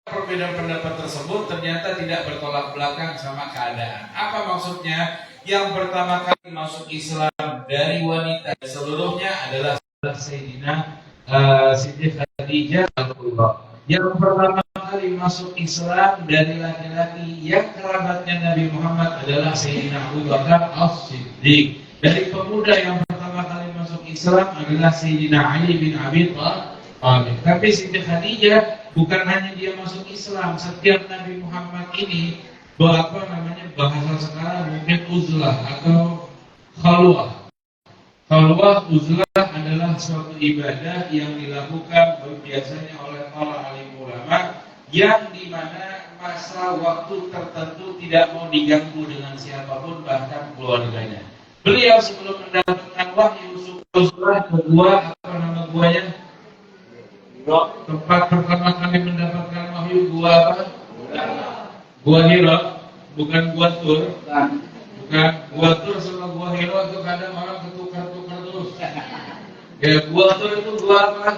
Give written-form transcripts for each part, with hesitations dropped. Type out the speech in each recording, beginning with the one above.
perbedaan pendapat tersebut ternyata tidak bertolak belakang sama keadaan. Apa maksudnya? Yang pertama kali masuk Islam dari wanita seluruhnya adalah Sayyidina Siti Khadijah radhiyallahu. Yang pertama kali masuk Islam dari laki-laki yang kerabatnya Nabi Muhammad adalah Sayyidina Abu Bakar As-Siddiq. Dari pemuda yang pertama kali masuk Islam adalah Sayyidina Ali bin Abi Thalib. Tapi Siti Khadijah bukan hanya dia masuk Islam, setiap Nabi Muhammad ini bahasa sekarang mungkin uzlah atau khalwah. Khalwah uzlah adalah suatu ibadah yang dilakukan biasanya oleh para alim ulama yang dimana masa waktu tertentu tidak mau diganggu dengan siapapun bahkan keluarganya. Beliau sebelum mendapatkan wahyu uzlah kedua nama guanya? Tempat pertama kali mendapatkan wahyu gua apa? Gua Hira, bukan gua Tur. Bukan gua Tur sama gua Hira itu kadang orang ketukar-tukar terus. Ya, gua Tur itu gua apa?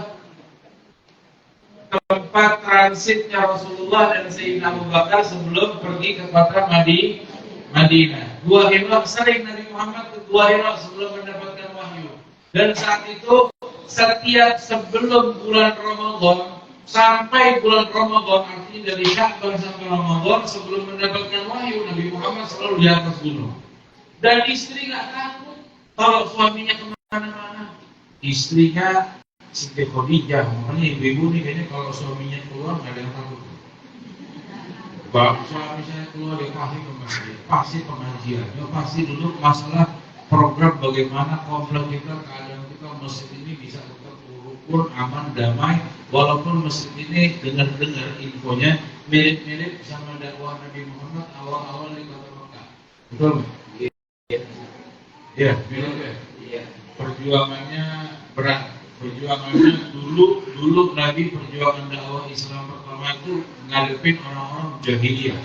Tempat transitnya Rasulullah dan Sayyidina Abu Bakar sebelum pergi ke kota Madinah. Gua Hira sering Nabi Muhammad ke gua Hira sebelum mendapatkan wahyu. Dan saat itu setiap sebelum bulan Ramadan sampai bulan Ramadan, artinya dari Sya'ban sampai Ramadan, sebelum mendapatkan wahyu, Nabi Muhammad selalu di atas gunung. Dan istri nggak takut kalau suaminya kemana-mana. Istrinya Siti Khadijah, makanya ibu-ibu nih kayaknya kalau suaminya keluar nggak ada yang takut. Suami saya keluar dia pasti pengajian, ya pasti duduk masalah program bagaimana komplek kita, keadaan kita, masjid ini bisa tetap rukun, aman, damai. Walaupun masjid ini dengar-dengar infonya mirip-mirip sama dakwah Nabi Muhammad awal-awal di kota Mekah. Betul? Iya, mirip ya. Iya. Perjuangannya berat. Perjuangannya dulu Nabi perjuangan dakwah Islam pertama itu ngadepin orang-orang jahiliyah.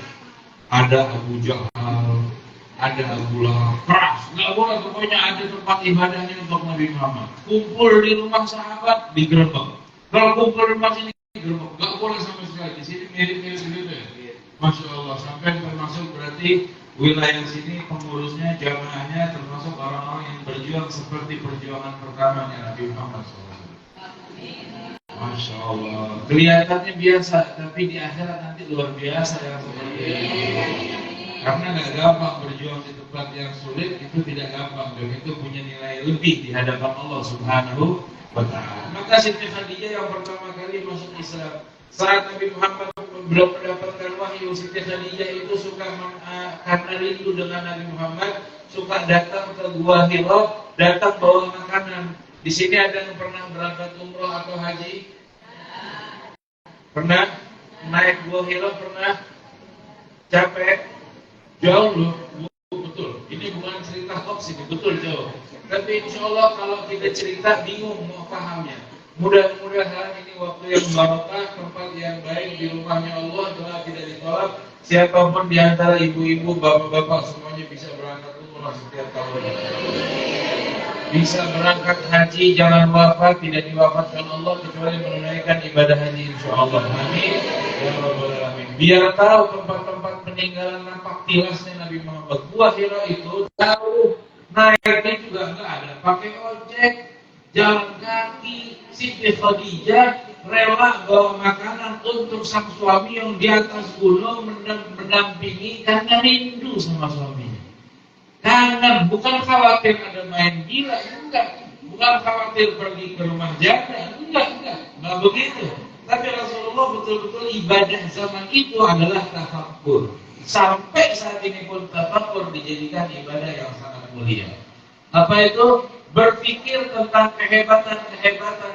Ada Abu Jahal, ada Abu Lahab, keras, nggak boleh, pokoknya ada tempat ibadahnya untuk Nabi Muhammad. Kumpul di rumah sahabat digerebek. Kalau kumpul di rumah sini digerebek, nggak boleh sama sekali. Di sini mirip-mirip gitu ya. Masya Allah, sampai termasuk berarti wilayah sini pengurusnya, jamaahnya termasuk orang-orang yang berjuang seperti perjuangan pertamanya Nabi Muhammad SAW. Masya Allah, kelihatannya biasa, tapi di akhirat nanti luar biasa yang seperti ini. Karena nggak gampang berjuang di tempat yang sulit, itu tidak gampang dan itu punya nilai lebih di hadapan Allah Subhanahu wa Ta'ala. Maka Siti Khadijah yang pertama kali masuk Islam saat Nabi Muhammad belum mendapatkan wahyu, Siti Khadijah itu suka karena rindu dengan Nabi Muhammad, suka datang ke Gua Hira, datang bawa makanan. Di sini ada yang pernah berangkat umroh atau haji? Pernah? Naik Gua Hira pernah? Capek? Jauh loh, betul. Ini bukan cerita hoax ini, betul jauh. Tapi insya Allah kalau tidak cerita bingung mau pahamnya. Mudah-mudahan ini waktu yang barokah, tempat yang baik di rumahnya Allah, doa tidak ditolak. Siapapun di antara ibu-ibu, bapak-bapak semuanya bisa berangkat umrah setiap tahun. Bisa berangkat haji, jangan wafat, tidak diwafatkan Allah kecuali menunaikan ibadah haji insya Allah. Amin. Ya Rabbal Alamin. Biar tahu tempat-tempat peninggalan nampak tilasnya Nabi Muhammad. Gua Hira itu jauh, naiknya juga nggak ada, pakai ojek, jalan kaki. Siti Khadijah rela bawa makanan untuk sang suami yang di atas gunung mendampingi karena rindu sama suaminya. Kangen, bukan khawatir ada main gila, enggak. Bukan khawatir pergi ke rumah janda, enggak begitu. Tapi Rasulullah betul-betul ibadah zaman itu adalah tafakkur. Sampai saat ini pun tafakkur dijadikan ibadah yang sangat mulia. Apa itu? Berpikir tentang kehebatan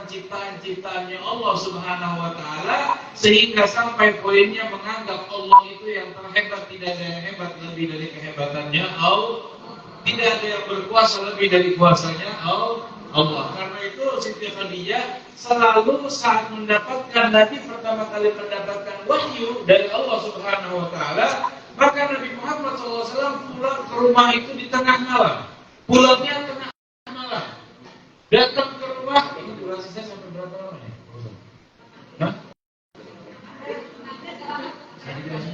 ciptaan-ciptaannya Allah Subhanahu wa Ta'ala, sehingga sampai poinnya menganggap Allah itu yang terhebat, tidak ada yang hebat lebih dari kehebatannya Allah, tidak ada yang berkuasa lebih dari kuasanya Allah. Karena itu Siti Khadijah selalu saat mendapatkan Nabi pertama kali mendapatkan wahyu dari Allah Subhanahu wa Ta'ala, maka Nabi Muhammad SAW pulang ke rumah itu di tengah malam. Pulangnya tengah malam. Datang ke rumah, ini durasi saya sampai berapa lama ya? Hah?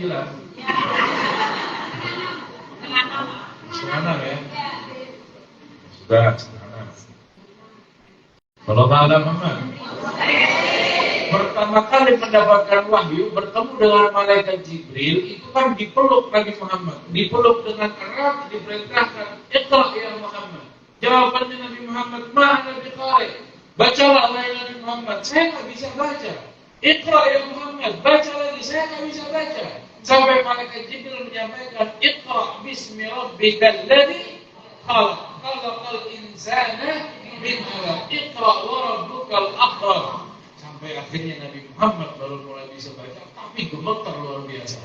jelas? Setengah ya? Sudah, setengah. Kalau malam Muhammad pertama kali mendapatkan wahyu bertemu dengan malaikat Jibril, itu kan dipeluk Nabi Muhammad, dipeluk dengan erat, diperintahkan Iqra ya Muhammad. Jawabannya Nabi Muhammad, ma'ana biqari, bacalah wahai Nabi Muhammad, saya nggak bisa baca. Iqra ya Muhammad, baca lagi, saya nggak bisa baca. Sampai malaikat Jibril menyampaikan, Iqra bismi rabbikal ladzi khalaq, khalaqal insana min 'alaq, Iqra wa rabbukal akram. Sampai akhirnya Nabi Muhammad baru mulai bisa baca, tapi gemetar luar biasa.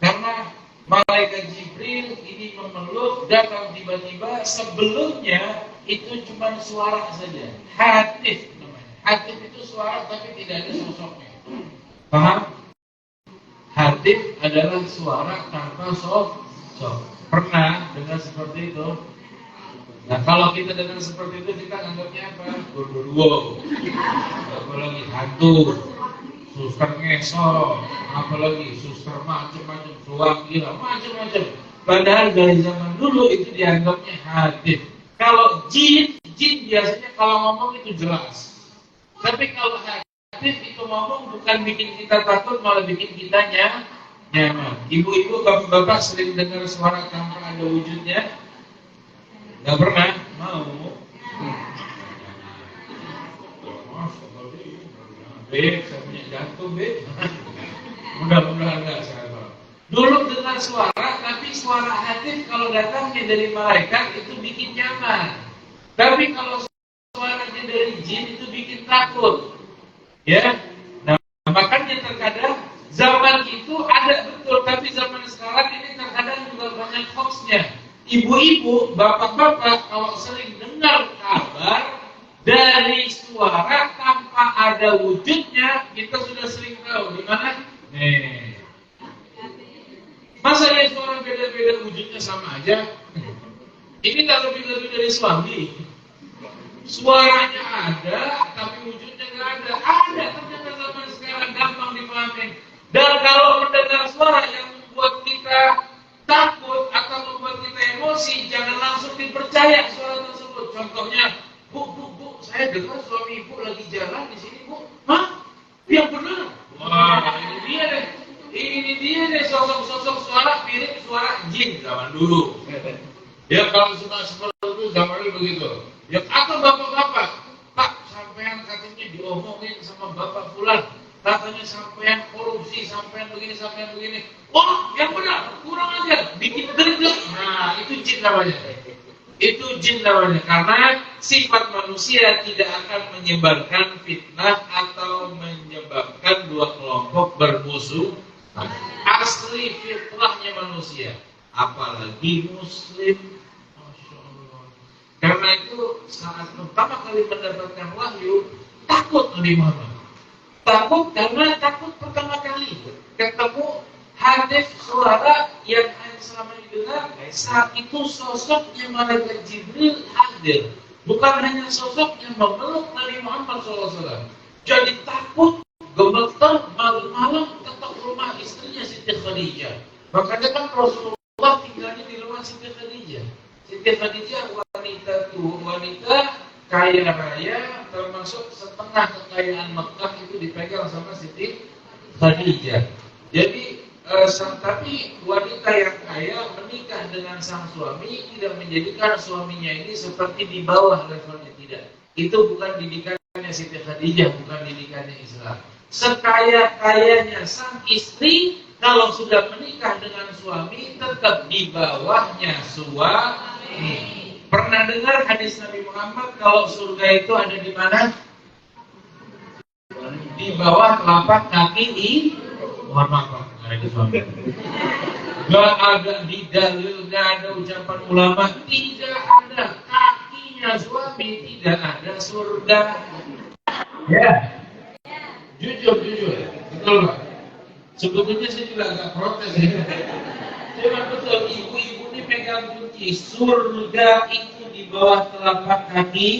Karena malaikat Jibril ini memeluk, datang tiba-tiba, sebelumnya itu cuma suara saja, hatif namanya. Hatif itu suara tapi tidak ada sosoknya. Paham? Hatif adalah suara tanpa sosok. Pernah dengar seperti itu? Nah kalau kita dengar seperti itu kita anggapnya apa? Wow. Apalagi hantu, suster ngesot, apalagi suster macam-macam, suang gila, macam-macam. Padahal dari zaman dulu itu dianggapnya hatif. Kalau jin biasanya kalau ngomong itu jelas. Tapi kalau hatif itu ngomong bukan bikin kita takut, malah bikin kita nyaman. Ibu-ibu, bapak-bapak sering dengar suara tanpa ada wujudnya? Gak pernah mau. Saya punya jantung, mudah-mudahan enggak sahabat. Dulu dengar suara, tapi suara hatif kalau datangnya dari malaikat itu bikin nyaman. Tapi kalau suaranya dari jin itu bikin takut. Ya, nah makanya terkadang zaman itu ada betul, tapi zaman sekarang ini terkadang juga banyak hoaxnya. Ibu-ibu, bapak-bapak kalau sering dengar kabar dari suara tanpa ada wujudnya, kita sudah sering tahu di mana. Masa ya suara beda-beda wujudnya sama aja? Ini tak lebih-lebih dari suami. Suaranya ada, tapi wujudnya nggak ada. Ada ternyata zaman sekarang, gampang dipahami. Dan kalau mendengar suara yang membuat kita takut atau membuat kita emosi, jangan langsung dipercaya suara tersebut. Contohnya, bu, saya dengar suami ibu lagi jalan di sini, bu. Hah? Yang benar? Wah, ini dia deh sosok-sosok suara mirip suara jin zaman dulu. Ya kalau suka seperti itu zaman dulu begitu. Ya atau bapak-bapak, Pak, sampean katanya diomongin sama bapak fulan. Katanya sampean korupsi, sampean begini. Wah, yang benar, kurang ajar, bikin gerget. Nah, itu jin namanya. Itu jin namanya, karena sifat manusia tidak akan menyebarkan fitnah atau menyebabkan dua kelompok bermusuh. Asli fitrahnya manusia, apalagi muslim. Masya Allah. Karena itu saat pertama kali mendapatkan wahyu, takut Nabi Muhammad. Takut karena takut pertama kali ketemu hadis suara yang selama didengar. Saat itu sosoknya malaikat Jibril hadir, bukan hanya sosoknya memeluk Nabi Muhammad SAW. Jadi takut, gemetar, malam-malam tetap rumah istrinya Siti Khadijah. Makanya kan Rasulullah tinggalnya di rumah Siti Khadijah. Siti Khadijah wanita kaya raya, termasuk setengah kekayaan Mekah itu dipegang sama Siti Khadijah. Jadi tapi wanita yang kaya menikah dengan sang suami tidak menjadikan suaminya ini seperti di bawah levelnya, tidak. Itu bukan didikannya Siti Khadijah, bukan didikannya Islam. Sekaya-kayanya sang istri, kalau sudah menikah dengan suami tetap di bawahnya suami. Pernah dengar hadis Nabi Muhammad kalau surga itu ada di mana? Di bawah telapak kaki mohon maaf, itu suami. Gak ada di dalil, gak ada ucapan ulama, tidak ada kakinya suami, tidak ada surga. Ya, jujur, betul Pak. Sebetulnya saya juga agak protes ya. Cuma betul, ibu-ibu ini pegang kunci surga itu di bawah telapak kaki.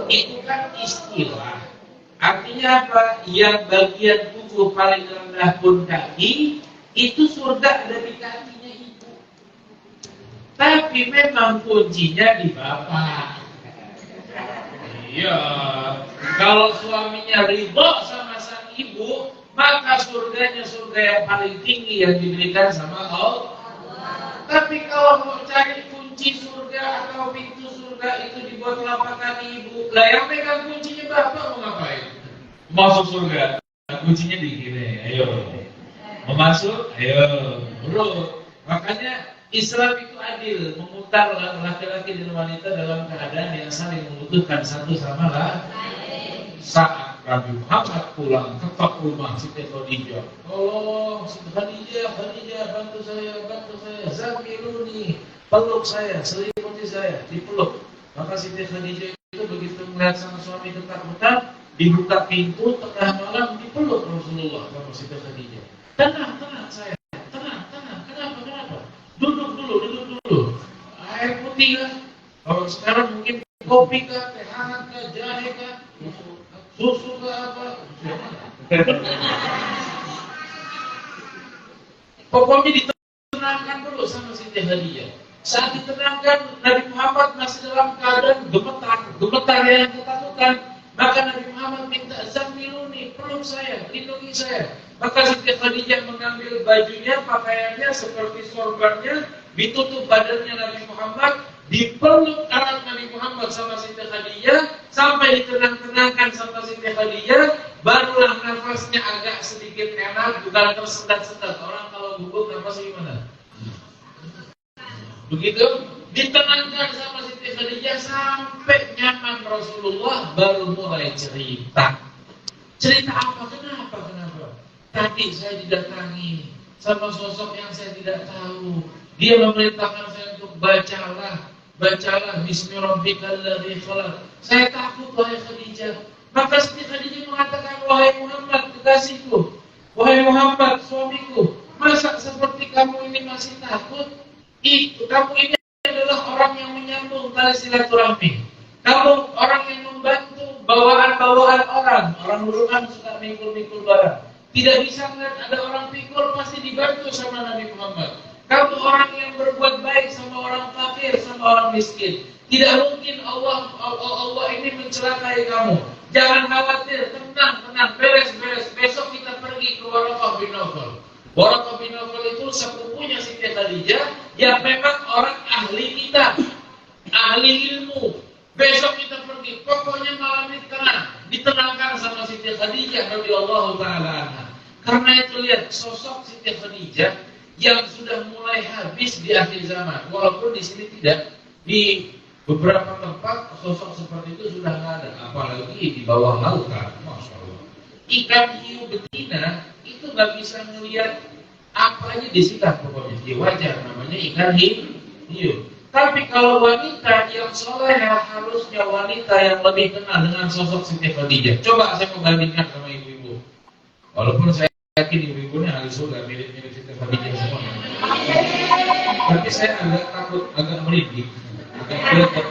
Itu kan istilah. Artinya apa? Yang bagian tubuh paling rendah pun kaki, Itu surga ada di kakinya ibu. Tapi memang kuncinya di bapak. Iya. Kalau suaminya ridho sama sang ibu, maka surganya surga yang paling tinggi yang diberikan sama Allah. Tapi kalau mau cari kunci surga atau pintu surga itu dibuat telapak kaki ibu, lah yang pegang kuncinya bapak mau ngapain? Masuk surga, kuncinya di kiri. Ayo. Mau masuk? Ayo. Bro. Makanya Islam itu adil, memutar laki-laki dan wanita dalam keadaan yang saling membutuhkan satu sama lain. Saat Nabi Muhammad pulang ketok rumah Siti Khadijah, tolong Siti Khadijah, bantu saya, zamiluni, peluk saya, selimuti saya, dipeluk. Maka Siti Khadijah itu begitu melihat sang suami ketakutan, dibuka pintu tengah malam, dipeluk Rasulullah sama Siti Khadijah. Tenang saya, tenang, kenapa? Duduk dulu. Air putih kan? Kalau sekarang mungkin kopi kah, teh hangat kah, jahe kah, susu kah apa? Pokoknya ditenangkan dulu sama Siti Khadijah. Saat ditenangkan, Nabi Muhammad masih dalam keadaan gemetar yang ketakutan. Maka Nabi Muhammad minta, zamiluni, peluk saya, lindungi saya. Maka Siti Khadijah mengambil bajunya, pakaiannya seperti sorbannya, ditutup badannya Nabi Muhammad, dipeluk erat Nabi Muhammad sama Siti Khadijah, sampai ditenang-tenangkan sama Siti Khadijah, barulah nafasnya agak sedikit enak, bukan tersendat-sendat. Orang kalau gugup nafasnya gimana? Begitu, ditenangkan sama Siti Khadijah sampai nyaman Rasulullah, baru mulai cerita. Cerita apa? Kenapa? Tadi saya didatangi sama sosok yang saya tidak tahu. Dia memerintahkan saya untuk bacalah Bismi Rabbikal ladzi khalaq. Saya takut wahai Khadijah. Maka Siti Khadijah mengatakan, wahai Muhammad kekasihku, wahai Muhammad suamiku, masa seperti kamu ini masih takut? Kamu ini adalah orang yang menyambung tali silaturahmi. Kamu orang yang membantu bawaan-bawaan orang. Orang dulu kan suka mikul-mikul barang. Tidak bisa melihat ada orang pikul, pasti dibantu sama Nabi Muhammad. Kamu orang yang berbuat baik sama orang fakir, sama orang miskin. Tidak mungkin Allah ini mencelakai kamu. Jangan khawatir, tenang, beres. Besok kita pergi ke Waraqah bin Nawfal. Waraqah bin Nawfal itu sepupunya Siti Khadijah yang memang orang ahli kita, ahli ilmu. Besok kita pergi, pokoknya malam ini tenang, ditenangkan sama Siti Khadijah radhiyallahu taala anha. Karena itu lihat sosok Siti Khadijah yang sudah mulai habis di akhir zaman. Walaupun di sini tidak, di beberapa tempat sosok seperti itu sudah nggak ada, apalagi di bawah lautan. Masya Allah. Ikan hiu betina itu nggak bisa melihat apa aja disikat pokoknya. Dia wajar namanya ikan hiu. Tapi kalau wanita yang soleh harusnya wanita yang lebih kenal dengan sosok Siti Khadijah. Coba saya mau bandingkan sama ibu-ibu. Walaupun saya yakin ibu-ibunya ahli surga mirip-mirip Siti Khadijah semua. Tapi saya agak takut, agak merinding, agak takut.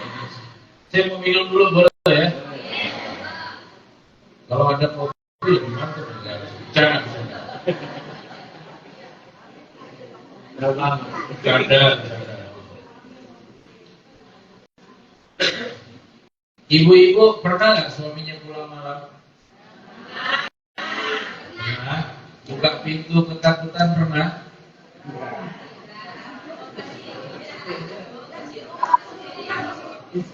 Saya mau minum dulu boleh ya? Kalau ada kopi lebih mantap enggak? Jangan. Jangan. Ibu-ibu pernah nggak suaminya pulang malam? Pernah. Buka pintu ketakutan pernah?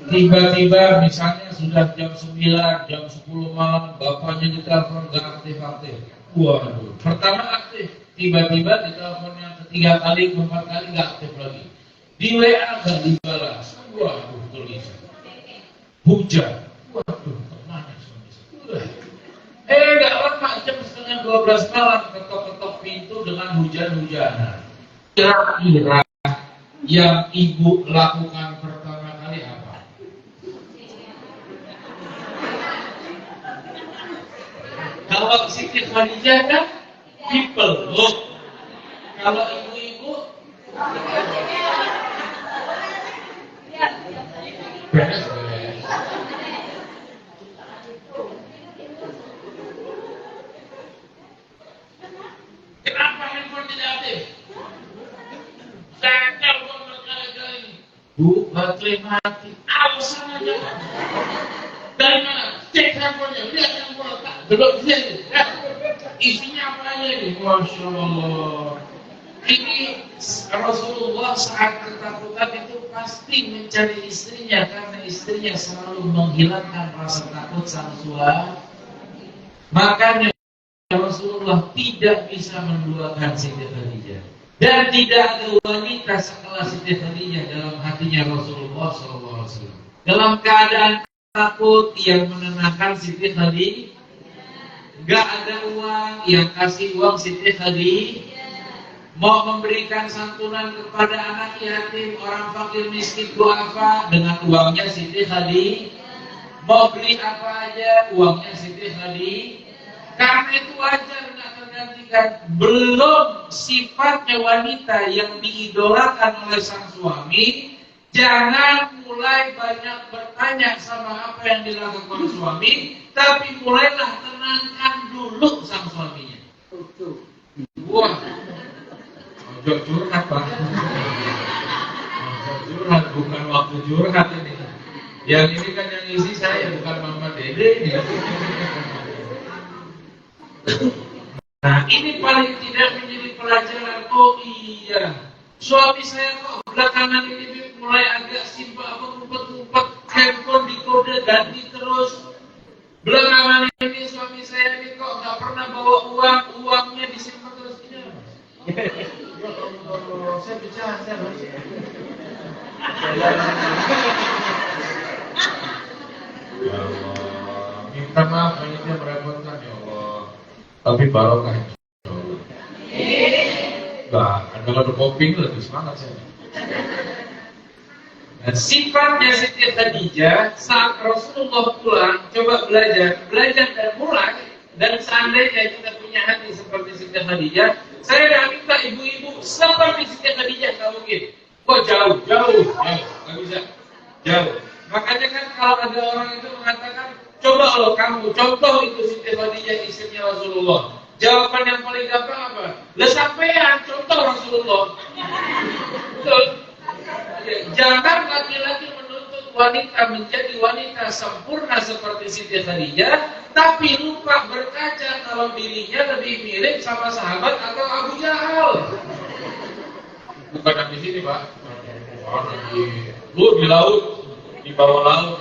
Tiba-tiba misalnya sudah jam 9, jam 10 malam, bapaknya ditelepon nggak aktif-aktif. Waduh, pertama aktif, tiba-tiba diteleponnya ketiga kali, keempat kali nggak aktif lagi. Di WA nggak dibalas. Waduh, tulisan. Hujan. Waduh, kemana suami? Nggak lama, jam setengah 12 malam ketok-ketok pintu dengan hujan-hujanan. Kira-kira yang ibu lakukan pertama kali apa? Kalau Siti Khadijah kan dipeluk. Kalau ibu-ibu beres. Kenapa handphone tidak aktif? baterai. Saya telepon berkali-kali. Bu, baterai mati. Alasan aja. Dari mana? Cek handphonenya, lihat handphone. Belum sih. Isinya apa aja ini? Masya Allah. Ini Rasulullah saat ketakutan itu pasti mencari istrinya karena istrinya selalu menghilangkan rasa takut sang suami. Makanya Rasulullah tidak bisa menduakan Siti Khadijah dan tidak ada wanita sekelas Siti Khadijah dalam hatinya Rasulullah SAW. Dalam keadaan takut yang menenangkan Siti Khadijah, gak ada uang yang kasih uang Siti Khadijah. Mau memberikan santunan kepada anak yatim, orang fakir miskin, duafa dengan uangnya Siti Khadijah. Mau beli apa aja, uangnya Siti Khadijah. Karena itu wajar tidak tergantikan. Belum sifatnya wanita yang diidolakan oleh sang suami. Jangan mulai banyak bertanya sama apa yang dilakukan suami, tapi mulailah tenangkan dulu sang suaminya. Wah. Ojo curhat Pak. Ojo curhat, bukan waktu curhat ini. Yang ini kan yang isi saya, bukan Mama Dede ini. Nah ini paling tidak menjadi pelajaran. Oh iya, suami saya kok belakangan ini mulai agak simpel, ngumpet-ngumpet handphone dikode ganti terus. Belakangan ini suami saya ini kok nggak pernah bawa uang, uangnya disimpan terus ini. Saya bercanda Mas. Ya Allah, minta maaf ini merepotkan ya Allah. Tapi barokah insyaallah. Nah, kalau ada kopi lebih semangat saya. Nah, sifatnya Siti Khadijah saat Rasulullah pulang, coba belajar dan mulai. Dan seandainya kita punya hati seperti Siti Khadijah, saya dah minta ibu-ibu seperti Siti Khadijah, nggak mungkin. Kok jauh, nggak bisa, jauh. Makanya kan kalau ada orang itu mengatakan, coba lo kamu contoh itu Siti Khadijah istrinya Rasulullah. Jawaban yang paling gampang apa? Lah sampean contoh Rasulullah. Betul. Jangan laki-laki menuntut wanita menjadi wanita sempurna seperti Siti Khadijah, tapi lupa berkaca kalau dirinya lebih mirip sama sahabat atau Abu Jahal. Bukan di sini Pak, di laut, di bawah laut.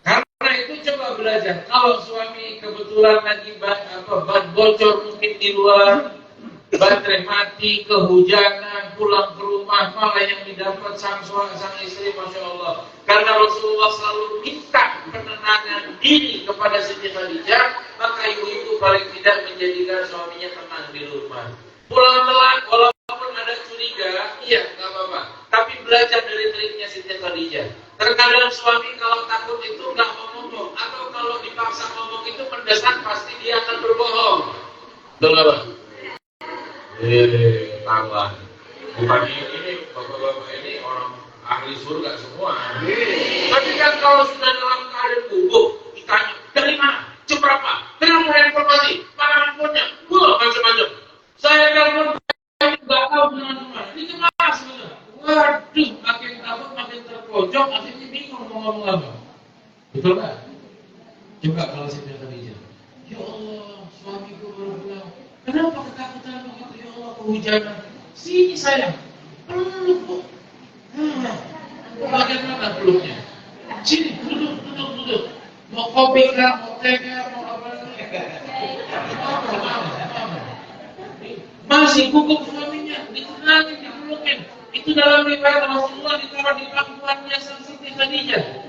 Karena itu coba belajar. Kalau suami kebetulan lagi ban bocor mungkin di luar, baterai mati, kehujanan, pulang ke rumah, malah yang didapat sang istri, Masya Allah. Karena Rasulullah selalu minta penenangan diri kepada Siti Khadijah, maka ibu-ibu paling tidak menjadikan suaminya tenang di rumah. Pulang telat, walaupun ada curiga, iya nggak apa-apa. Tapi belajar dari triknya Siti Khadijah. Terkadang suami kalau takut itu nggak mau ngomong, atau kalau dipaksa ngomong itu mendesak, pasti dia akan berbohong. Dengar? Tangan. Bukan ini, bapak-bapak ini orang ahli surga semua. Tapi kan kalau sudah dalam keadaan gugup, ditanya, dari mana? Jam berapa? Kenapa handphone mati? Mana handphonenya? Macam-macam. Saya telepon, nggak tahu kemana-mana. Itu mas, waduh, makin takut, makin terpojok, akhirnya bingung mau ngomong apa. Betul nggak? Coba kalau Siti Khadijah, ya Allah, suamiku baru bilang, kenapa ketakutan begitu ya Allah, kehujanan? Sini sayang, peluk kok. Bagian mana peluknya? Sini, duduk. Mau kopi kah, mau teh kah, mau apa? Masih gugup suaminya, ditenangin, dipelukin. Itu dalam riwayat Rasulullah ditaruh di pangkuannya sang Siti Khadijah.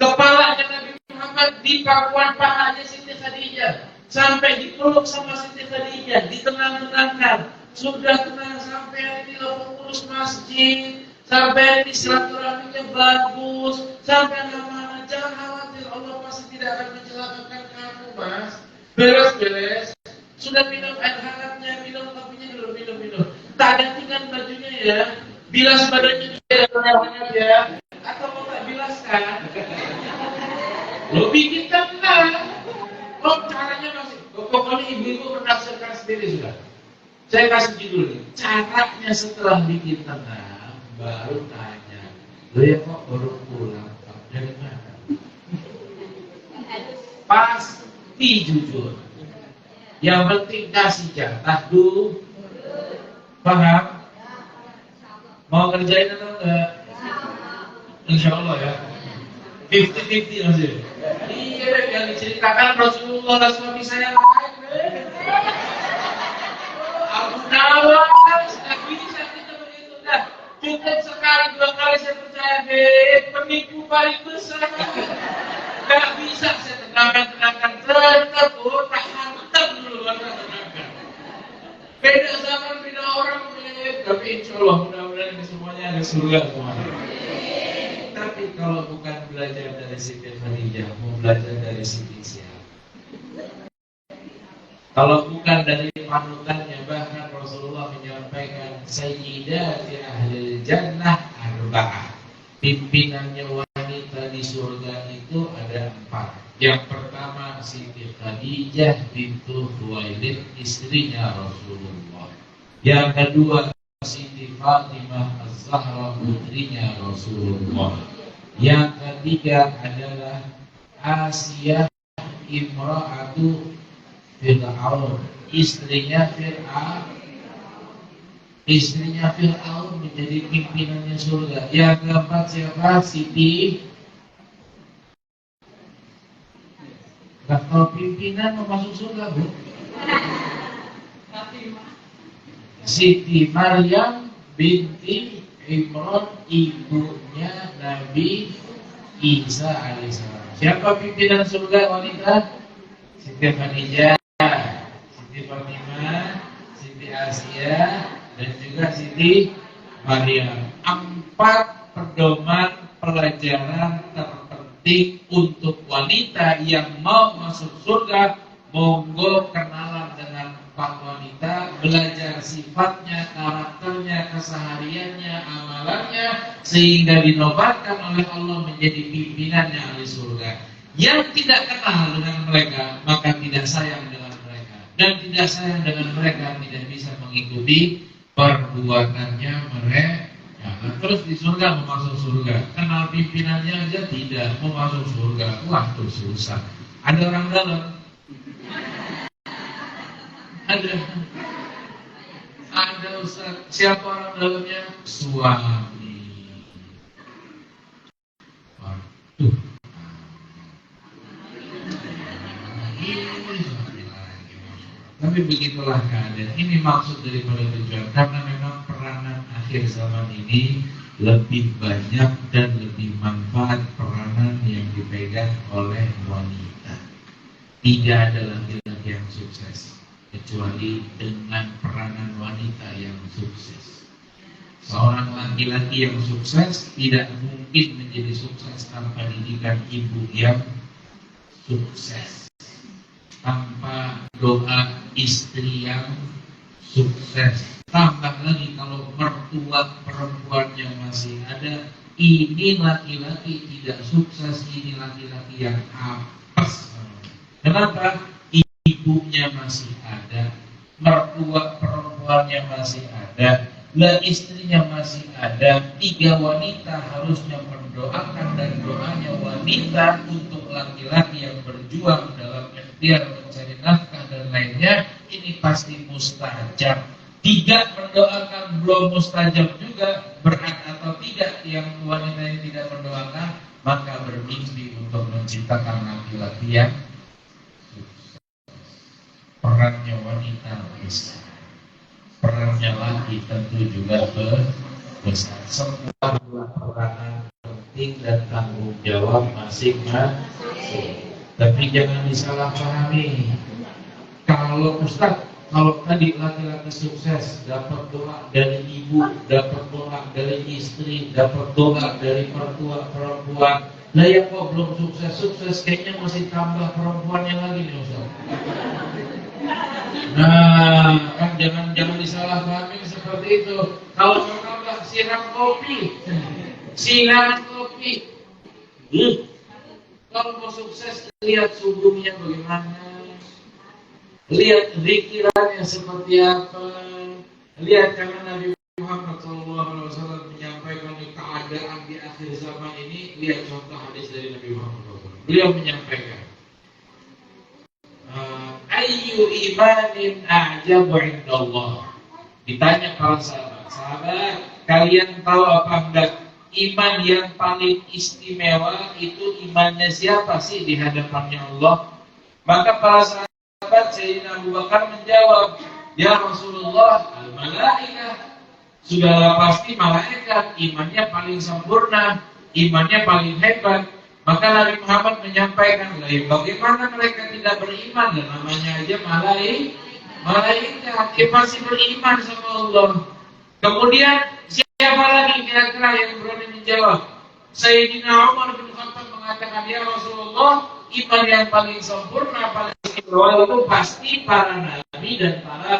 Kepalanya Nabi Muhammad di pangkuan pahanya Siti Khadijah. Sampai dipeluk sama Siti Khadijah, ditenang-tenangkan. Sudah tenang sampai ini pengurus masjid, sampai ini silaturahminya bagus, sampai mana jangan khawatir, Allah pasti tidak akan mencelakakan kamu mas. Beres. Sudah minum air hangatnya, minum kopinya dulu, minum. Tak gantikan bajunya ya, bilas badannya juga hangat ya, atau mau tak bilaskan? Lo bikin tenang. Oh caranya masih, pokoknya ibu-ibu menafsirkan sendiri sudah. Saya kasih judul nih, caranya setelah bikin tenang, baru tanya, lo ya kok baru pulang, dari mana? Pasti jujur. Yang penting kasih jatah dulu. Paham? Mau kerjain atau enggak? Insya Allah ya. 50-50 masih. Iya, yang diceritakan Rasulullah suami saya lain. Abu Nawas, nggak bisa kita begitu dah. Cukup sekali 2 kali saya percaya deh, penipu paling besar. Nggak bisa saya tenangkan, tetap tak hantam dulu baru tenangkan. Beda zaman, beda orang, tapi insya Allah mudah-mudahan ini semuanya ada surga semua. Tapi kalau bukan belajar dari Siti Khadijah, mau belajar dari Siti siapa? Kalau bukan dari panutannya, bahkan Rasulullah menyampaikan Sayyidati Ahlil Jannah arba'ah. Pimpinannya wanita di surga itu ada 4. Yang pertama Siti Khadijah bintu Khuwailid, istrinya Rasulullah. Yang kedua Siti Fatimah Az-Zahra, putrinya Rasulullah. Yang ketiga adalah Asiyah imra'atu Fir'aun, istrinya Fir'aun menjadi pimpinannya surga. Yang keempat siapa? Siti. Kalau pimpinan mau masuk surga, Bu? Siti Maryam binti Imran, ibunya Nabi Isa alaihissalam. Siapa pimpinan surga wanita? Siti Khadijah, Siti Fatimah, Siti Asia, dan juga Siti Maryam. 4 pedoman pelajaran terpenting untuk wanita yang mau masuk surga. Monggo kenalan dengan 4 wanita, belajar sifatnya, karakternya, kesehariannya, amalannya, sehingga dinobatkan oleh Allah menjadi pimpinannya ahli surga. Yang tidak kenal dengan mereka, maka tidak sayang dengan mereka, dan tidak sayang dengan mereka tidak bisa mengikuti perbuatannya mereka. Nah, terus di surga mau masuk surga, kenal pimpinannya aja tidak mau masuk surga, wah tuh susah. Ada orang dalam, ada Ustaz. Siapa orang dalamnya? Suami. Waduh. Tapi begitulah keadaan. Ini maksud daripada tujuan, karena memang peranan akhir zaman ini lebih banyak dan lebih manfaat peranan yang dipegang oleh wanita. Tidak ada laki-laki yang sukses kecuali dengan peranan wanita yang sukses. Seorang laki-laki yang sukses tidak mungkin menjadi sukses tanpa didikan ibu yang sukses, tanpa doa istri yang sukses. Tambah lagi kalau mertua perempuannya masih ada, ini laki-laki tidak sukses, ini laki-laki yang apes. Kenapa? Ibunya masih ada, mertua perempuannya masih ada, lah istrinya masih ada. 3 wanita harusnya mendoakan, dan doanya wanita untuk laki-laki yang berjuang dalam ikhtiar mencari nafkah dan lainnya, ini pasti mustajab. 3 mendoakan belum mustajab juga, berat atau tidak yang wanita yang tidak mendoakan, maka bermimpi untuk menciptakan laki-laki yang perannya wanita besar, perannya laki tentu juga besar. Semua peranan penting dan tanggung jawab masing-masing. Tapi jangan disalahpahami. Kalau Ustaz, kalau tadi laki-laki sukses dapat doa dari ibu, dapat doa dari istri, dapat doa dari mertua perempuan, lah ya kok belum sukses kayaknya masih tambah perempuannya lagi nih Ustaz. Nah, kan jangan disalahpahami seperti itu. Kalau menambah siram kopi. Kalau mau sukses, lihat subuhnya bagaimana, lihat zikirannya seperti apa, Lihat, karena Nabi Muhammad SAW menyampaikan keadaan di akhir zaman ini. Lihat contoh hadis dari Nabi Muhammad SAW. Beliau menyampaikan, Ayyu imanin a'jabu indallah. Ditanya para sahabat, kalian tahu apa enggak iman yang paling istimewa itu imannya siapa sih di hadapannya Allah? Maka para sahabat Sayyidina Abu Bakar menjawab, ya Rasulullah, al-malaikah. Sudahlah pasti malaikat, imannya paling sempurna, imannya paling hebat. Maka Nabi Muhammad menyampaikan, bagaimana mereka tidak beriman? Dan namanya aja malaikat, pasti beriman sama Allah. Kemudian siapa lagi kira-kira yang berani menjawab? Sayyidina Umar bin Khattab mengatakan, ya Rasulullah, iman yang paling sempurna, paling sempurna itu pasti para nabi dan para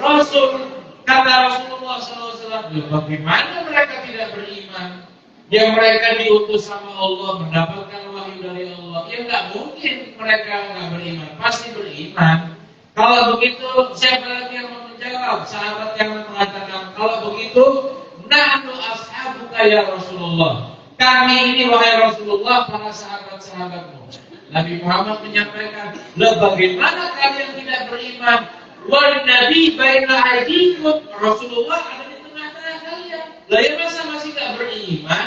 rasul. Kata Rasulullah SAW, bagaimana mereka tidak beriman? Yang mereka diutus sama Allah, mendapatkan wahyu dari Allah. Ya nggak mungkin mereka nggak beriman, pasti beriman. Kalau begitu, siapa lagi yang mau menjawab? Sahabat yang mengatakan, kalau begitu, nahnu ashabuka ya Rasulullah. Kami ini wahai Rasulullah, para sahabat-sahabatmu. Nabi Muhammad menyampaikan, bagaimana kalian tidak beriman? Wal Nabi baina aydikum, Rasulullah ada di tengah-tengah kalian. Lah ya masa masih tidak beriman?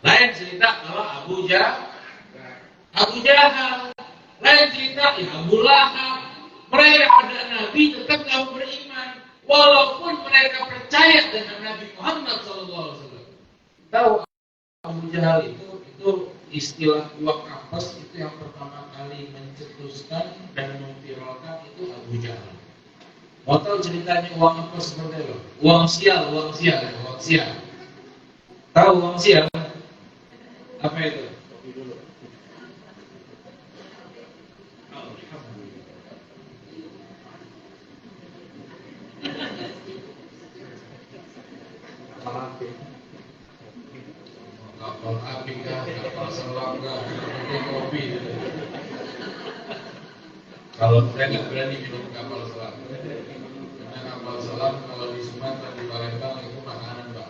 Lain cerita kalau Abu Jahal. Lain cerita ya Abu Lahab. Mereka ada Nabi tetap tidak beriman, walaupun mereka percaya dengan Nabi Muhammad SAW. Tahu Abu Jahal itu istilah uang kapas itu yang pertama kali mencetuskan dan memviralkan itu Abu Jahal. Mau tahu ceritanya uang apa seperti itu? Uang sial. Tahu uang sial? Apa itu? Kapal api kah, kapal selam kah, kopi. Kalau saya nggak berani minum kapal selam. Kapal selam kalau di Sumatera, di Palembang itu makanan, Pak.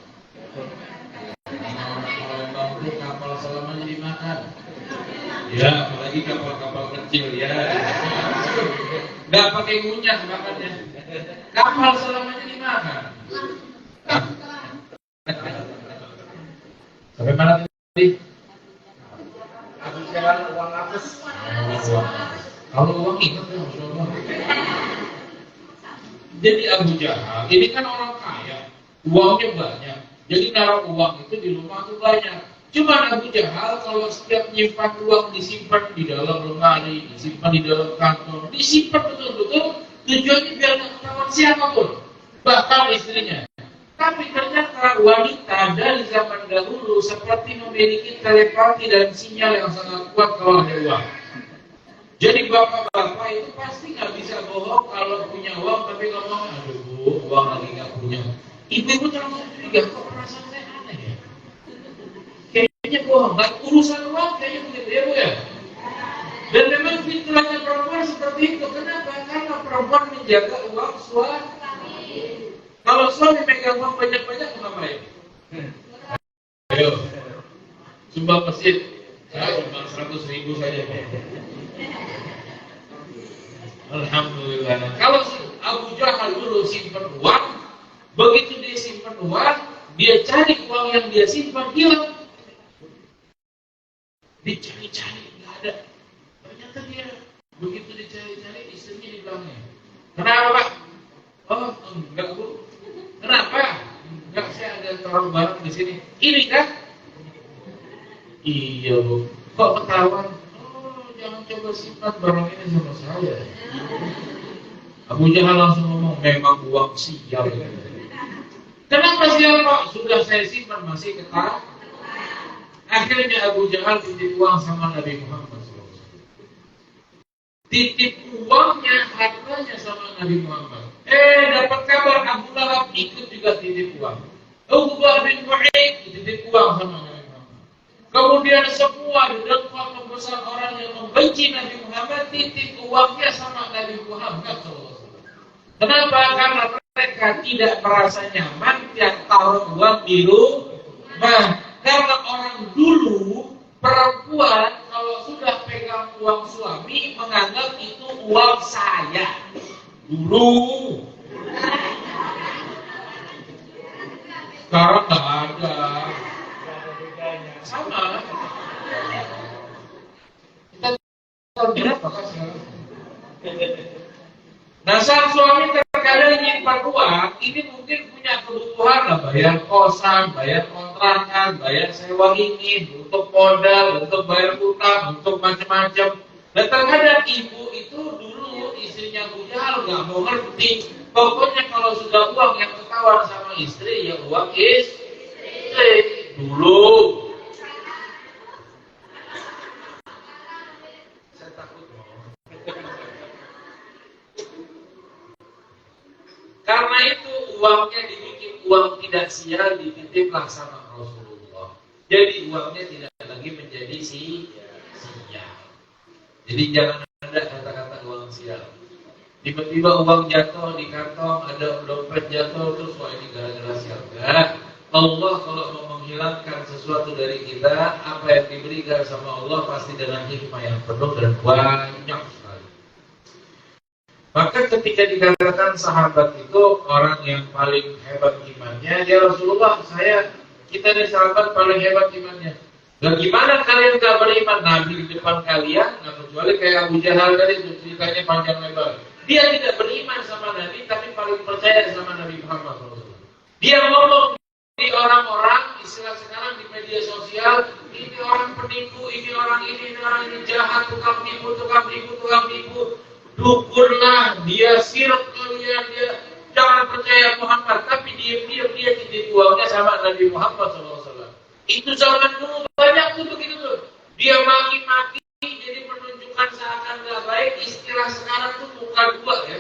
Orang Palembang itu kapal selam aja dimakan. Ya, apalagi kapal-kapal kecil ya. Nggak pakai ngunyah makannya. Kapal selam aja dimakan. Sampai mana tadi? Abu Jahal uang apes. Kalau uang ingat ya, Masya Allah. Jadi Abu Jahal ini kan orang kaya, uangnya banyak. Jadi naruh uang itu di rumah itu banyak. Cuma Abu Jahal kalau setiap nyimpan uang disimpan di dalam lemari, disimpan di dalam kantong, disimpan betul-betul, tujuannya biar nggak ketahuan siapapun, bahkan istrinya. Tapi ternyata wanita dari zaman dahulu seperti memiliki telepati dan sinyal yang sangat kuat kalau ada uang. Jadi bapak-bapak itu pasti nggak bisa bohong kalau punya uang, tapi ngomong, aduh bu, uang lagi nggak punya. Ibu terlalu curiga, kok perasaan saya aneh ya? Kayaknya bohong, nggak urusan uang kayaknya begitu ya bu ya. Dan memang fitrahnya perempuan seperti itu. Kenapa? Karena perempuan menjaga uang suami. Kalau suami megang uang banyak-banyak, ngapain? Ayo, sumbang masjid. Saya sumbang 100.000 saja. Alhamdulillah. Kalau Abu Jahal dulu simpan uang, begitu dia simpan uang, dia cari uang yang dia simpan hilang. Dicari-cari, nggak ada. Ternyata dia begitu dicari-cari, istrinya di belakangnya. Kenapa Pak? Oh, enggak Bu. Kenapa? Enggak, saya ada taruh barang di sini. Ini kan? Iya Bu. Kok ketahuan? Oh, jangan coba simpan barang ini sama saya. Abu Jahal langsung ngomong, memang uang sial. Kenapa sial Pak? Sudah saya simpan masih ketahuan. Akhirnya Abu Jahal titip uang sama Nabi Muhammad SAW. Titip uangnya, hartanya sama Nabi Muhammad. Dapat kabar Abu Lahab ikut juga titip uang. Uqbah bin Mu'aid titip uang sama Nabi Muhammad. Kemudian semua dengkol membesar orang yang membenci Nabi Muhammad titip uangnya sama Nabi Muhammad SAW. Kenapa? Karena mereka tidak merasa nyaman yang taruh uang di rumah. Karena orang dulu perempuan kalau sudah pegang uang suami menganggap itu uang saya. Dulu. Sekarang nggak ada. Sama. Kita tahun berapa kan sekarang? Nah, sang suami terkadang nyimpan uang, ini mungkin punya kebutuhan lah, bayar kosan, bayar kontrakan, bayar sewa ini, untuk modal, untuk bayar utang, untuk macam-macam. Dan terkadang ibu itu dulu istrinya Bu Jahal nggak mau ngerti. Pokoknya kalau sudah uang yang ketahuan sama istri, ya uang istri dulu. Saya takut loh. Karena itu uangnya dibikin uang tidak sial, dititiplah sama Rasulullah. Jadi uangnya tidak lagi menjadi sial. Jadi jangan ada kata-kata uang sial. Tiba-tiba uang jatuh di kantong, ada dompet jatuh, terus wah ini gara-gara sial. Enggak. Allah kalau mau menghilangkan sesuatu dari kita, apa yang diberikan sama Allah pasti dengan hikmah yang penuh dan banyak sekali. Maka ketika dikatakan sahabat itu orang yang paling hebat imannya, ya Rasulullah, kita ini sahabat paling hebat imannya. Bagaimana kalian gak beriman? Nabi di depan kalian, nah kecuali kayak Abu Jahal tadi itu ceritanya panjang lebar. Dia tidak beriman sama Nabi, tapi paling percaya sama Nabi Muhammad SAW. Dia ngomong di orang-orang, istilah sekarang di media sosial, ini orang penipu, ini orang ini jahat, tukang tipu. Dukunlah, dia sirap kalian, dia jangan percaya Muhammad, tapi diam-diam dia titip uangnya sama Nabi Muhammad SAW. Itu zaman dulu banyak tuh begitu tuh. Dia maki-maki, jadi menunjukkan seakan gak baik. Istilah sekarang tuh muka dua ya.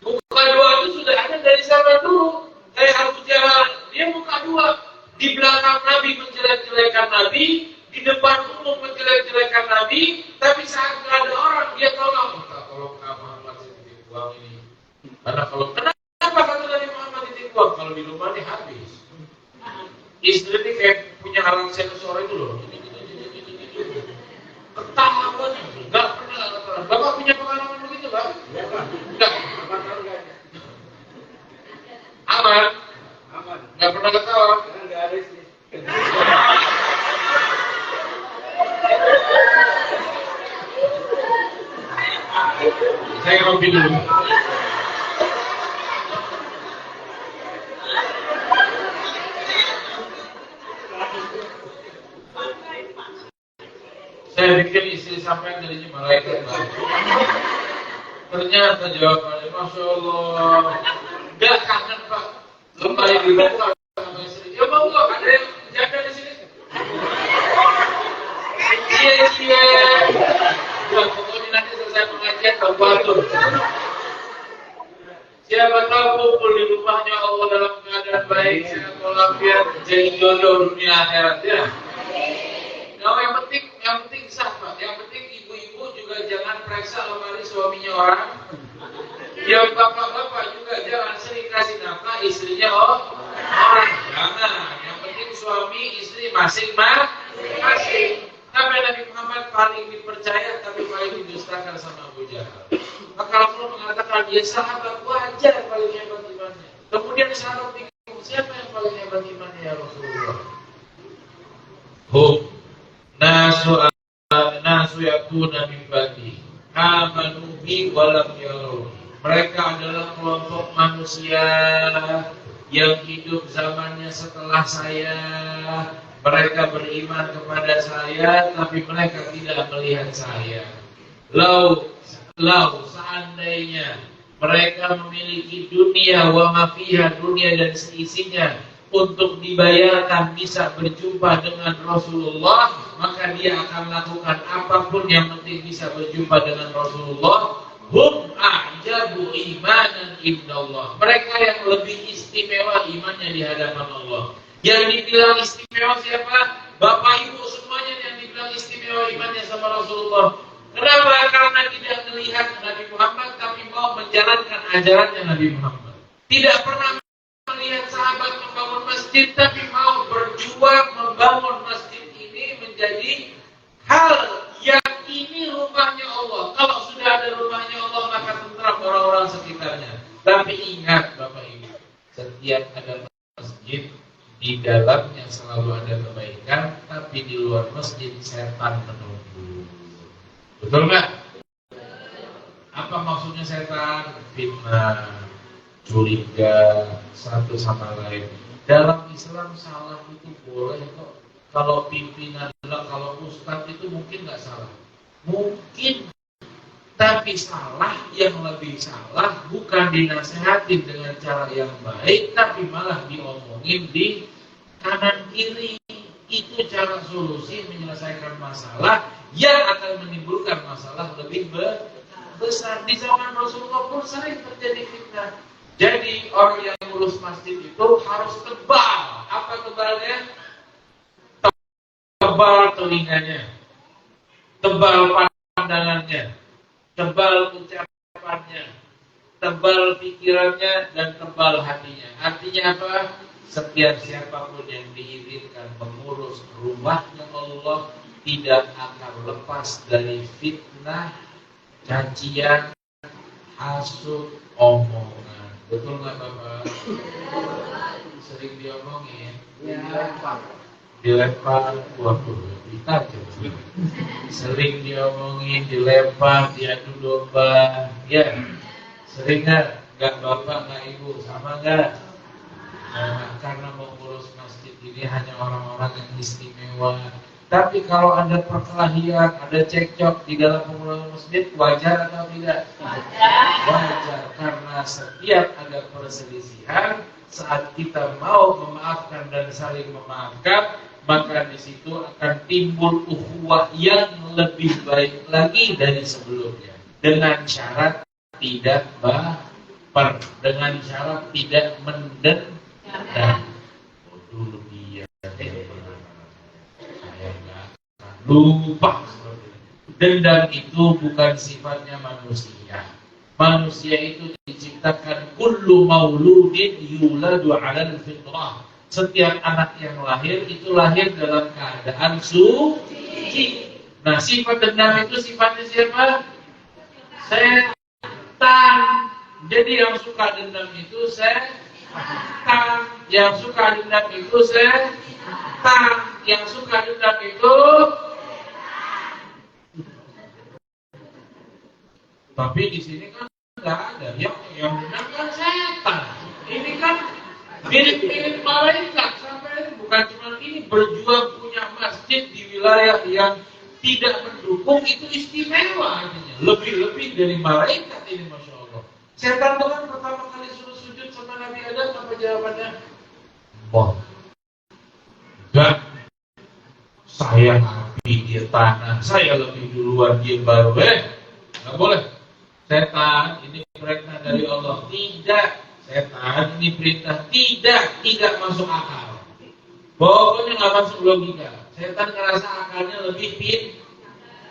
Muka dua itu sudah ada dari zaman dulu. Kayak Abu Jahal, dia muka dua. Di belakang Nabi menjelek-jelekan Nabi, di depan umum menjelek-jelekan Nabi, tapi saat gak ada orang dia tolong Muhammad titip uang ini. Karena kenapa kata Nabi Muhammad titip uang? Kalau di rumah ini habis. Istri ini kayak punya alat sensor itu loh. Ketahuan, nggak pernah. Bapak punya pengalaman begitu, Pak? Enggak. Aman. Nggak pernah ketahuan. Nggak ada sih. Saya ngopi dulu. Saya bikin istri sampai jadinya malaikat. Ternyata jawabannya, Masya Allah. Gak kangen Pak. Kembali di rumah sama istri. Ya mau gak? Ada yang jaga di sini? Iya. Wah, pokoknya nanti selesai pengajian Pak Batur. Siapa tahu kumpul di rumahnya Allah dalam keadaan baik, sehat walafiat, jadi jodoh dunia akhirat ya. Nah, yang penting sah Pak. Yang penting ibu-ibu juga jangan periksa lemari suaminya orang. Yang bapak-bapak juga jangan sering kasih nafkah istrinya orang. Jangan. Yang penting suami istri masing-masing. Sampai Nabi Muhammad paling dipercaya tapi paling didustakan sama Abu Jahal. Maka Rasulullah mengatakan dia sahabat wajar paling hebat imannya. Kemudian sahabat bingung, siapa yang paling hebat imannya ya Rasulullah? Nasu yakuna min ba'di amanu bi wa lam yaruni. Mereka adalah kelompok manusia yang hidup zamannya setelah saya. Mereka beriman kepada saya, tapi mereka tidak melihat saya. Lau seandainya mereka memiliki dunia wa mafiha, dunia dan seisinya, untuk dibayarkan bisa berjumpa dengan Rasulullah, maka dia akan lakukan apapun yang penting bisa berjumpa dengan Rasulullah. Hum a'jabu imanan indallah. Mereka yang lebih istimewa imannya di hadapan Allah. Yang dibilang istimewa siapa? Bapak ibu semuanya yang dibilang istimewa imannya sama Rasulullah. Kenapa? Karena tidak melihat Nabi Muhammad tapi mau menjalankan ajarannya Nabi Muhammad. Tidak pernah melihat sahabat membangun masjid, tapi mau berjuang membangun masjid ini menjadi hal yang ini rumahnya Allah. Kalau sudah ada rumahnya Allah, maka tentram orang-orang sekitarnya. Tapi ingat Bapak Ibu, setiap ada masjid, di dalamnya selalu ada kebaikan, tapi di luar masjid setan menunggu. Betul nggak? Apa maksudnya setan? Fitnah, curiga satu sama lain. Dalam Islam salah itu boleh kok. Kalau pimpinan, kalau ustadz itu mungkin nggak salah. Mungkin, tapi salah yang lebih salah bukan dinasehatin dengan cara yang baik, tapi malah diomongin di kanan kiri. Itu cara solusi menyelesaikan masalah yang akan menimbulkan masalah lebih besar. Di zaman Rasulullah pun sering terjadi fitnah. Jadi orang yang ngurus masjid itu harus tebal. Apa tebalnya? Tebal telinganya, tebal pandangannya, tebal ucapannya, tebal pikirannya, dan tebal hatinya. Artinya apa? Setiap siapapun yang diizinkan mengurus rumahnya Allah tidak akan lepas dari fitnah, cacian, hasud, omongan. Betul nggak Bapak? Sering diomongin, dilempar, waduh, kita aja. Sering diomongin, dilempar, diadu domba, ya. Sering nggak Bapak, nggak Ibu, sama nggak? Nah, karena mengurus masjid ini hanya orang-orang yang istimewa. Tapi kalau ada perkelahian, ada cekcok di dalam pengelolaan masjid, wajar atau tidak? Wajar, karena setiap ada perselisihan, saat kita mau memaafkan dan saling memaafkan, maka di situ akan timbul ukhuwah yang lebih baik lagi dari sebelumnya. Dengan syarat tidak baper, dengan syarat tidak mendendam. Dulu dia saya nggak akan lupa. Dendam itu bukan sifatnya manusia. Manusia itu diciptakan kullu mauludin yuladu 'alal fitrah. Setiap anak yang lahir itu lahir dalam keadaan suci. Nah, sifat dendam itu sifatnya siapa? Setan. Jadi yang suka dendam itu setan. Yang suka dendam itu setan. Yang suka dendam itu. Tapi di sini kan nggak ada yang dendam kan setan. Ini kan mirip-mirip malaikat. Sampai bukan cuma ini, berjuang punya masjid di wilayah yang tidak mendukung itu istimewa artinya. Lebih-lebih dari malaikat ini, Masya Allah. Setan itu kan pertama kali suruh sujud sama Nabi Adam, apa jawabannya? Wah, enggak. Saya Nabi, dia tanah. Saya lebih duluan, dia baru. Nggak boleh. Setan ini perintah dari Allah. Tidak. Setan ini perintah. Tidak masuk akal. Pokoknya nggak masuk logika. Setan ngerasa akalnya lebih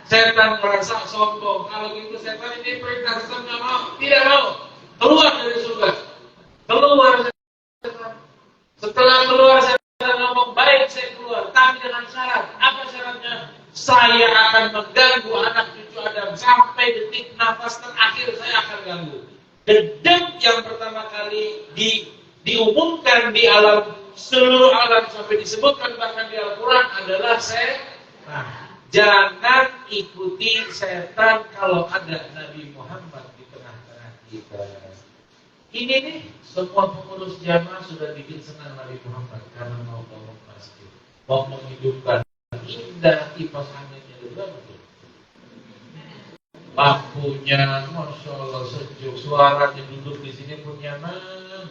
Setan merasa sombong. Kalau gitu setan ini perintah setan nggak mau. Tidak mau. Keluar dari surga. Keluar setan. Setelah keluar setan ngomong, baik saya keluar. Tapi dengan syarat. Apa syaratnya? Saya akan mengganggu anak cucu Adam sampai detik nafas terakhir saya akan ganggu. Dendam yang pertama kali diumumkan di alam, seluruh alam sampai disebutkan bahkan di Al-Quran adalah setan. Jangan ikuti setan kalau ada Nabi Muhammad di tengah-tengah kita. Ini nih, semua pengurus jamaah sudah bikin senang Nabi Muhammad karena mau bangun masjid, mau menghidupkan. Indah kipas anginnya berapa tuh? Lampunya, Masya Allah sejuk, suaranya duduk di sini pun nyaman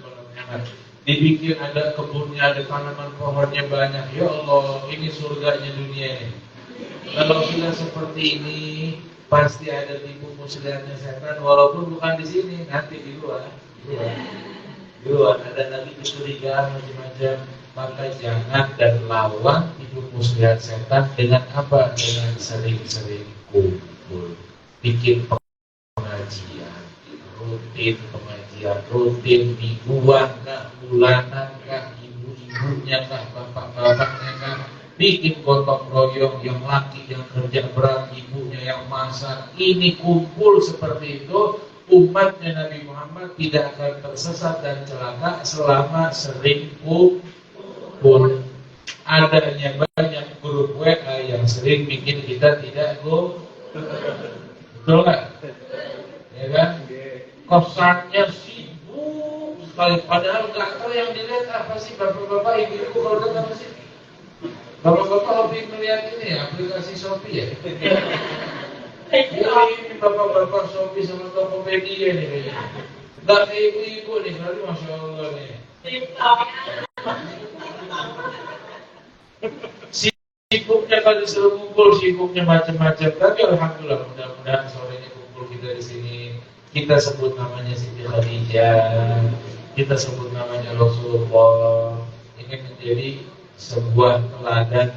banget. Dibikin ada kebunnya, ada tanaman pohonnya banyak. Ya Allah, ini surganya dunia ini. Kalau sudah seperti ini, pasti ada tipu muslihatnya setan, walaupun bukan di sini, nanti di luar. Di luar ada lagi kecurigaan macam-macam. Maka jangan dan lawan tipu muslihat setan dengan apa? Dengan sering-sering kumpul, bikin pengajian, rutin pengajian latihan rutin, mingguan kah, bulanan kah, ibu-ibunya kah, bapak-bapaknya kah, bikin gotong royong, yang laki yang kerja berat, ibunya yang masak. Ini kumpul seperti itu, umatnya Nabi Muhammad tidak akan tersesat dan celaka selama sering kumpul. Adanya banyak grup WA yang sering bikin kita tidak go, betul nggak? Ya kan? Kosannya sibuk sekali, padahal nggak tahu yang dilihat apa sih bapak-bapak, ibu-ibu kalau datang apa sih? Bapak-bapak hobi melihat ini ya, aplikasi Shopee ya. Ini bapak-bapak Shopee sama Tokopedia nih kayaknya. Nggak kayak ibu-ibu nih, kali Masya Allah nih. Sibuknya kalau disuruh kumpul, sibuknya macam-macam. Tapi alhamdulillah, mudah-mudahan sorenya kumpul kita di sini. Kita sebut namanya Siti Khadijah, kita sebut namanya Rasulullah. Ini menjadi sebuah teladan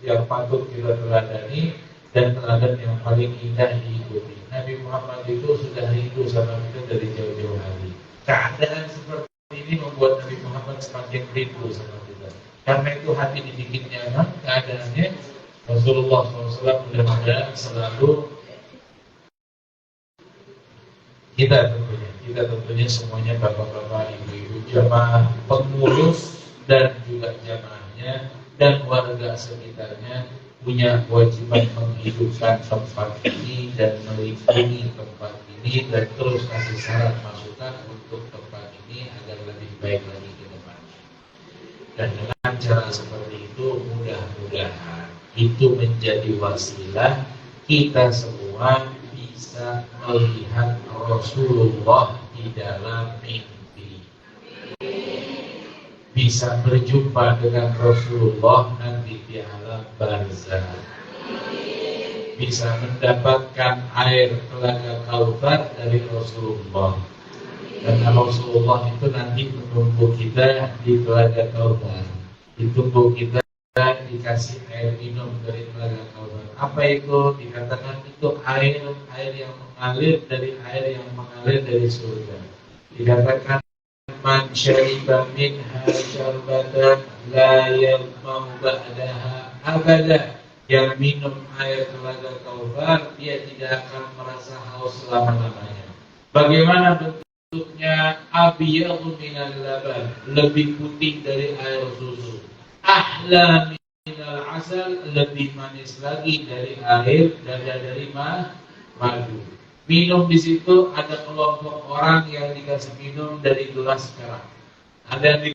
yang patut kita teladani dan teladan yang paling indah diikuti. Nabi Muhammad itu sudah rindu sama kita dari jauh-jauh hari. Keadaan seperti ini membuat Nabi Muhammad semakin rindu sama kita. Karena itu hati dibikin nyaman keadaannya. Rasulullah SAW mudah-mudahan selalu kita tentunya semuanya bapak-bapak, ibu-ibu, jamaah pengurus dan juga jamaahnya dan warga sekitarnya punya kewajiban menghidupkan tempat ini dan melindungi tempat ini dan terus kasih saran masukan untuk tempat ini agar lebih baik lagi ke depan. Dan dengan cara seperti itu mudah-mudahan itu menjadi wasilah kita semua bisa melihat Rasulullah di dalam mimpi, bisa berjumpa dengan Rasulullah nanti di alam barzah, bisa mendapatkan air telaga Kautsar dari Rasulullah. Karena Rasulullah itu nanti menunggu kita di telaga Kautsar, ditunggu kita dikasih air minum dari telaga Kautsar. Apa itu? Dikatakan itu air yang mengalir dari surga. Dikatakan man syariba minha syarbatan la yamau ba'daha abada. Yang minum air telaga Kautsar dia tidak akan merasa haus selama-lamanya. Bagaimana bentuknya? Abyadu minal laban, lebih putih dari air susu. Ahla minal asal, lebih manis lagi dari air dari madu. Minum di situ ada kelompok orang yang dikasih minum dari gelas perak, ada yang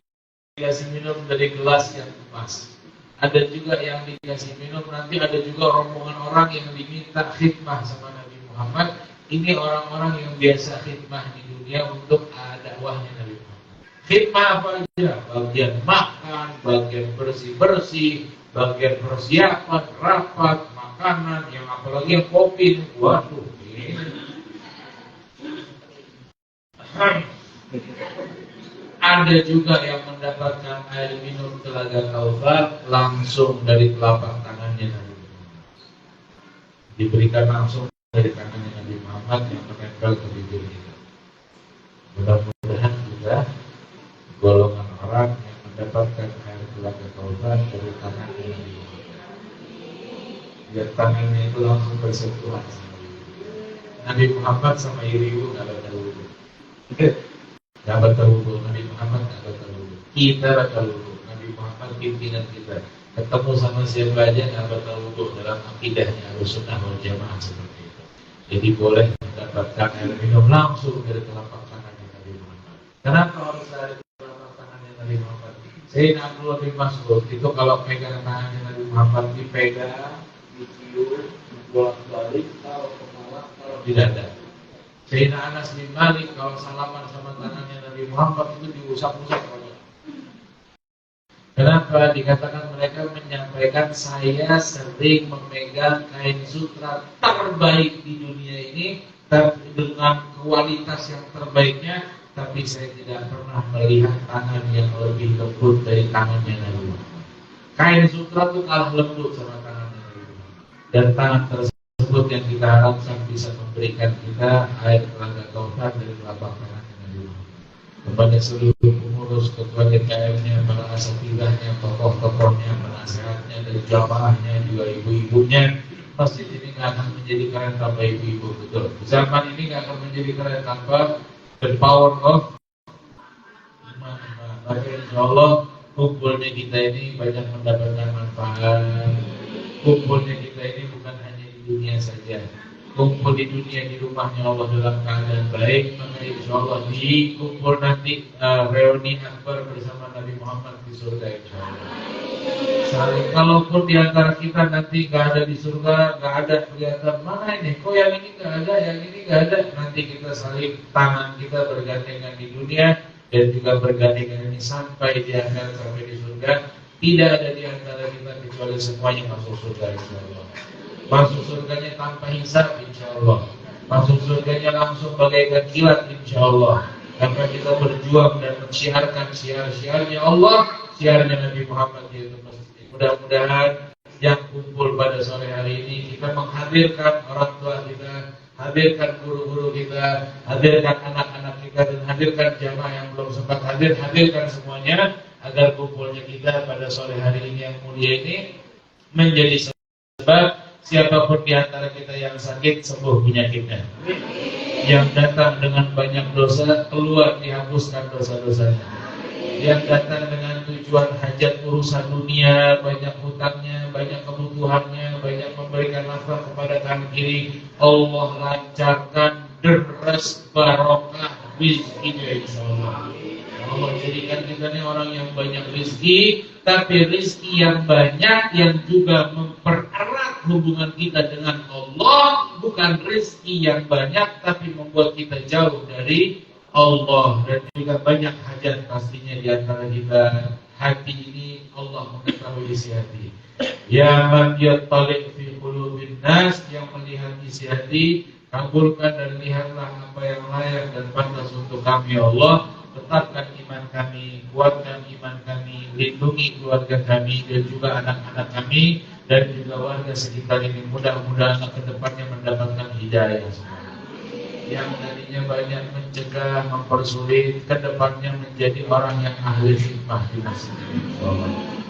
dikasih minum dari gelas yang emas, ada juga yang dikasih minum, nanti ada juga rombongan orang yang diminta khidmah sama Nabi Muhammad. Ini orang-orang yang biasa khidmah di dunia untuk dakwahnya Nabi Muhammad. Khidmah apa aja? Bagian makan, bagian bersih-bersih, bagian persiapan, rapat, makanan, yang apalagi yang kopi. Waduh, ini. Ada juga yang mendapatkan air minum telaga Kautsar langsung dari telapak tangannya Nabi Muhammad. Diberikan langsung dari tangannya Nabi Muhammad yang menempel ke bibir kita. Mudah-mudahan juga golongan orang yang mendapatkan air telaga Kautsar dari tangannya Nabi Muhammad, biar tangannya itu langsung bersentuhan sama Nabi Muhammad. Sama ibu nggak batal wudu, nggak batal wudu. Nabi Muhammad nggak batal wudu, kita batal wudu. Nabi Muhammad pimpinan kita, ketemu sama siapa aja nggak batal wudu dalam akidahnya Ahlussunnah wal Jamaah seperti itu. Jadi boleh mendapatkan air minum langsung dari telapak tangannya Nabi Muhammad. Kenapa harus dari telapak tangannya Nabi Muhammad? Sayyidina Abdullah bin Mas'ud itu kalau pegang tangannya Nabi Muhammad, dipegang, dicium, bolak-balik, taruh kepala, taruh di dada. Sayyidina Anas bin Malik kalau salaman sama tangannya Nabi Muhammad itu diusap-usap. Kenapa? Dikatakan mereka menyampaikan, saya sering memegang kain sutra terbaik di dunia ini dengan kualitas yang terbaiknya, tapi saya tidak pernah melihat tangan yang lebih lembut dari tangannya Nabi Muhammad. Kain sutra itu kalah lembut sama tangannya Nabi Muhammad. Dan tangan tersebut yang kita harapkan bisa memberikan kita air telaga Kautsar dari telapak tangannya Nabi kepada seluruh pengurus, ketua DKM-nya, para asatidahnya, tokoh-tokohnya, penasehatnya, dan jamaahnya, juga ibu-ibunya. Masjid ini nggak akan menjadi keren tanpa ibu-ibu, betul. Zaman ini nggak akan menjadi keren tanpa the power of iman. Maka insya Allah kumpulnya kita ini banyak mendapatkan manfaat. Kumpulnya kita ini bukan hanya di dunia saja. Kumpul di dunia, di rumahnya Allah dalam keadaan baik, maka insya Allah dikumpul nanti reuni akbar bersama Nabi Muhammad di surga insya Allah. Saling, kalaupun di antara kita nanti gak ada di surga, gak ada kelihatan mana ini, kok yang ini gak ada, yang ini gak ada, nanti kita saling tangan kita bergandengan di dunia dan juga bergandengan ini sampai di akhirat, sampai di surga. Tidak ada di antara kita kecuali semuanya masuk surga insya Allah. Masuk surganya tanpa hisab insya Allah. Masuk surganya langsung bagaikan kilat insya Allah. Karena kita berjuang dan mensiarkan syiar-syiarnya Allah, syiarnya Nabi Muhammad yaitu masjid. Mudah-mudahan yang kumpul pada sore hari ini kita menghadirkan orang tua kita, hadirkan guru-guru kita, hadirkan anak-anak kita, dan hadirkan jamaah yang belum sempat hadir, hadirkan semuanya agar kumpulnya kita pada sore hari ini yang mulia ini menjadi sebab siapapun di antara kita yang sakit sembuh penyakitnya, yang datang dengan banyak dosa keluar dihapuskan dosa-dosanya, yang datang dengan tujuan hajat urusan dunia, banyak hutangnya, banyak kebutuhannya, banyak memberikan nafkah kepada kanan kiri, Allah lancarkan deras barokah rezekinya insyaallah. Allah jadikan kita ini orang yang banyak rezeki, tapi rezeki yang banyak yang juga mempererat hubungan kita dengan Allah, bukan rezeki yang banyak tapi membuat kita jauh dari Allah. Dan juga banyak hajat pastinya di antara kita. Hati ini Allah mengetahui isi hati. Ya man yattali' fi qulubin nas, yang melihat isi hati, kabulkan dan lihatlah apa yang layak dan pantas untuk kami ya Allah. Tetapkan iman kami, kuatkan iman kami, lindungi keluarga kami dan juga anak-anak kami dan juga warga sekitar ini. Mudah-mudahan ke depannya mendapatkan hidayah semua. Yang tadinya banyak mencegah, mempersulit, ke depannya menjadi orang yang ahli hikmah di masjid ini.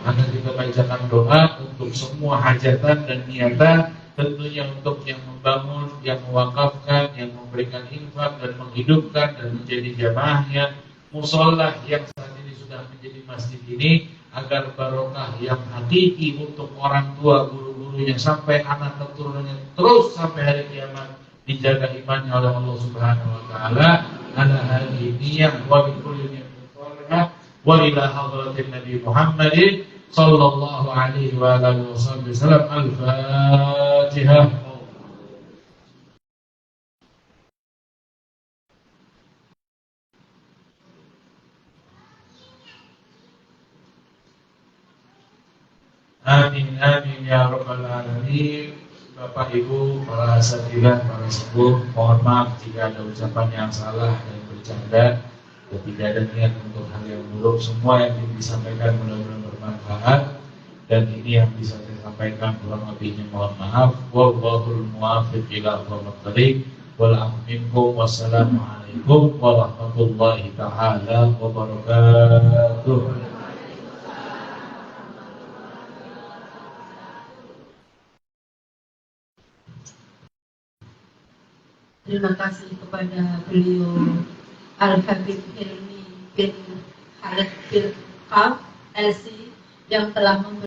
Maka kita bacakan doa untuk semua hajatan dan niatan, tentunya untuk yang membangun, yang mewakafkan, yang memberikan infak dan menghidupkan dan menjadi jamaahnya, musola yang saat ini sudah menjadi masjid ini, agar barokah yang hakiki untuk orang tua, guru-gurunya sampai anak keturunannya terus sampai hari kiamat dijaga imannya oleh Allah Subhanahu wa taala. Ala hadhihi niyyah wa bi kulli niyatin shalihah wa ila hadratin Nabi Muhammadin sallallahu alaihi wa alihi wasallam. Al-Fatihah. Amin amin ya rabbal alamin. Bapak Ibu, para asatidzah, para sepuh, mohon maaf jika ada ucapan yang salah dan bercanda dan tidak ada niat untuk hal yang buruk. Semua yang disampaikan mudah-mudahan bermanfaat, dan ini yang bisa saya sampaikan kurang lebihnya mohon maaf. Wallahul muwaffiq ila aqwamit thoriq. Wal afwu minkum. Wassalamualaikum warahmatullahi taala wabarakatuh. Terima kasih kepada beliau Al-Habib Hilmi bin Khalid bin Qaf LC yang telah memberikan